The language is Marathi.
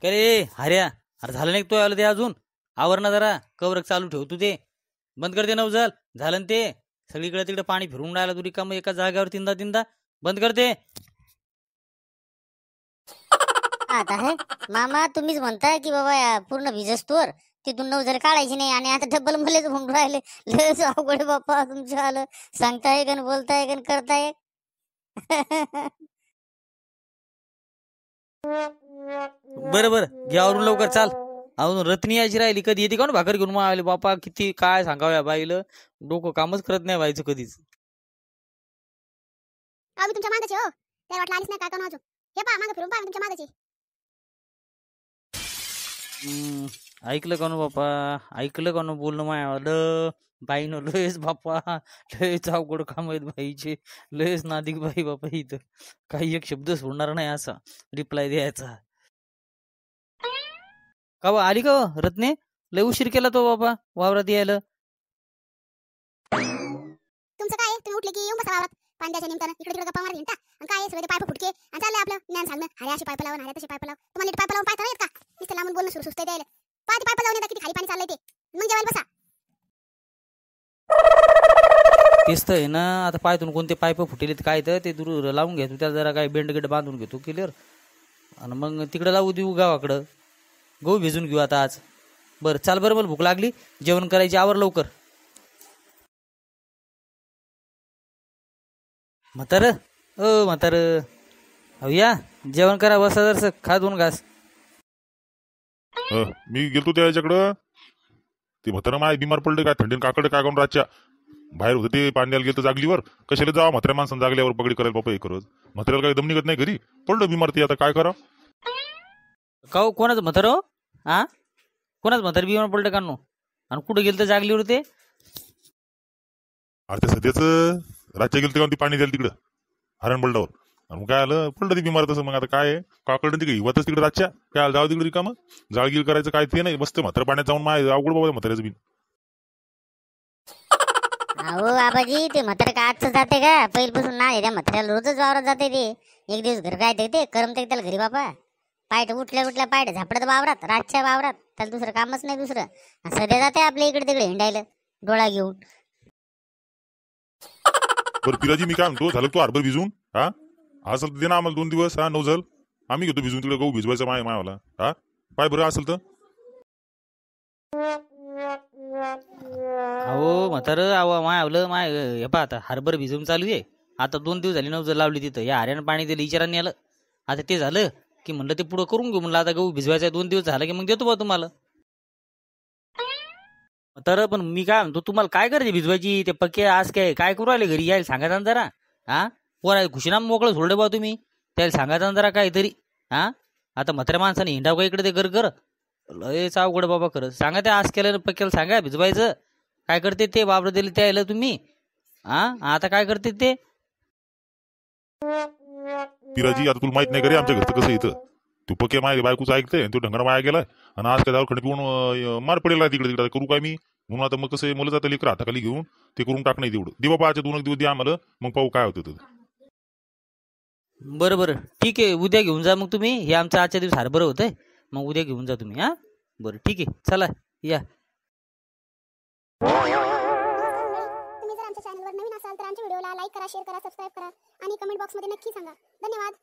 का रे हऱ्या? अरे झालं नाही तो आलं ते अजून आवर ना जरा कवर चालू ठेव तू ते बंद कर दे नवजल झालं ना ते सगळीकडे तिकडे पाणी फिरून राहिला तू रिकाम एका जागेवर तीनदा तीनदा बंद कर दे. आता आहे मामा तुम्हीच म्हणताय की बाबा पूर्ण भिजस्तोर तिथून नवजल काढायची नाही आणि आता डब्बल मलेच म्हणून राहिले. लयच अवघड बाप्पा तुमचं आलं सांगताय का बोलताय का करताय. बरं बरं घे आवरून लवकर चाल. अजून रत्नी यायची राहिली कधी येते का ना भाकर घेऊन मग आले बापा किती काय सांगाव्या बाईलं डोकं कामच करत नाही बाईचं कधीच. अहो तुमच्या मागाचे हो त्या वाटलं आलीच नाही काय करू अजून हे पहा मागं फिरून पहा तुमच्या मागाचे. ऐकलं का ना बापा ऐकलं का ना बोलणं मायावालं बाईनं लयच बाप्पा लयच अवघड काम आहेत बाईचे लयच नादिक बाई बापा इथं काही एक शब्द सोडणार नाही असा रिप्लाय द्यायचा. का बा आली का रत्ने लय उशीर केला तो बाबा वावरात यायला. तुमचं काय तुम्ही उठले की येऊन बसा वावरात पांड्याच्या निमतानं इकडे तिकडे गप्पा मारत हिंडता आणि काय सगळे पाईप फुटके आणि चाललंय आपलं ज्ञान सांगणं हरे अशी पाईप लावून हरे तशी पाईप लाव तुम्हाला पाईप लावून पाहता येत का नुसतं लांबून बोलणं सुरू सुचते द्यायला पाहते पाईप लावून येतात किती खाली पाणी चाललंय ते मग जेवायला बसा. तेच तर आहे ना आता पायतून कोणते पाईप फुटेले काय तर ते दूर लावून घेतो त्याला जरा काही बेंडगेट बांधून घेतो क्लिअर आणि मग तिकडे लावू देऊ गावाकडं गहू भिजून घेऊ आता आज. बरं चाल बरं मला भूक लागली जेवण करायची आवर लवकर. म्हातार ओ म्हातार अहो या जेवण करा बसा जरस खा दोन घास. मी गेलतो त्याच्याकडं ते म्हातारा माय बिमार पडले काय थंडीन काकडे काय करून रातच्या बाहेर होतं ते पाण्याला गेलं जागलीवर कशाला जावा म्हाताऱ्या माणसानं जागल्यावर पगडी करायला बापा हे करत म्हाताऱ्याला काही दम निघत नाही घरी पडलं बिमार ते आता काय करा. का कोणाचं म्हातार हो हा कोणाच म्हातार बिमार पडलं का नो आणि कुठं गेलं तर जागलीवर ते. अरे ते सध्याच रातच्या गेलं ते पाणी द्यायला तिकडं हरण बलडावर आणि मग काय आलं पडलं ते बिमार तसं मग आता काय काकडं तिकडे हिवातच तिकडे रातच्या काय जाऊ तिकडे रिकामं जाळगीळ करायचं काय ते नाही मस्त म्हातार पाण्यात जाऊन माय अवघड बाबा म्हाताऱ्याचं बिन. अहो आबाजी ते म्हातार का आजच जाते का पहिल्यापासून ना त्या म्हाताऱ्याला रोजच वावरात जाते ते एक दिवस घर काय ते करमते त्याला घरी बापा पायट उठल्या पायट झापडत वावरात रातच्या वावरात त्याला दुसरं कामच नाही दुसरं सध्या जाते आपल्या इकडे तिकडे हिंडायला डोळा घेऊन. बरं पिराजी मी काय म्हणतो झालं तू हरभर भिजून हा असेल तर दे ना आम्हाला 2 दिवस हा नवजल आम्ही घेतो भिजून तिकडे गहू भिजवायचा मायावाला हा पाय बरं असेल तर. अहो म्हातार अहो माय आवलं माय हे पा आता हरभर भिजून चालू आहे आता 2 दिवस झाली नवजर लावली तिथं या हऱ्यानं पाणी दिलं इचारांनी आलं आता ते झालं की म्हणलं ते पुढं करून घेऊ म्हणलं आता गहू भिजवायचा 2 दिवस झालं की मग देतो बा तुम्हाला. तर पण मी काय म्हणतो तुम्हाला काय करायचे भिजवायची ते पक्के आज काय करू राहिले घरी यायला सांगायचा ना जरा हा पोरा खुशीनाम मोकळं सोडलं बा तुम्ही त्याला सांगायचा ना जरा काहीतरी हा आता म्हाताऱ्या माणसाने हिंडाव का इकडे ते घर लयच अवघड बाबा खरं सांगा ते आज केलं पक्क्याला सांगा भिजवायचं काय करते ते वावर दिले ते यायला तुम्ही हा आता काय करते ते. पिराजी आता तुला माहित नाही का रे आमच्या घरचं कसं येतं तू पक्के माय बायकोचं ऐकतंय तो ढंगारा माया गेलाय आणि आज काय खंड पिऊन मार पडेल तिकडे तिकडे करू काय मी म्हणून आता मग कसं मला जातं लेकर हाताखाली घेऊन ते करून टाक नाही तेवढं दे बाबा आजच्या 2 दिवस द्या आम्हाला मग पाहू काय होतं. बरं बरं ठीक आहे उद्या घेऊन जा मग तुम्ही हे आमचं आजच्या दिवस हरभरं होतंय मग उद्या घेऊन जा तुम्ही हा बरं ठीक आहे चला या. तुम्ही जर आमच्या चॅनलवर नवीन असाल तर आमच्या व्हिडिओला लाईक करा शेअर करा सबस्क्राईब करा आणि कमेंट बॉक्समध्ये नक्की सांगा. धन्यवाद.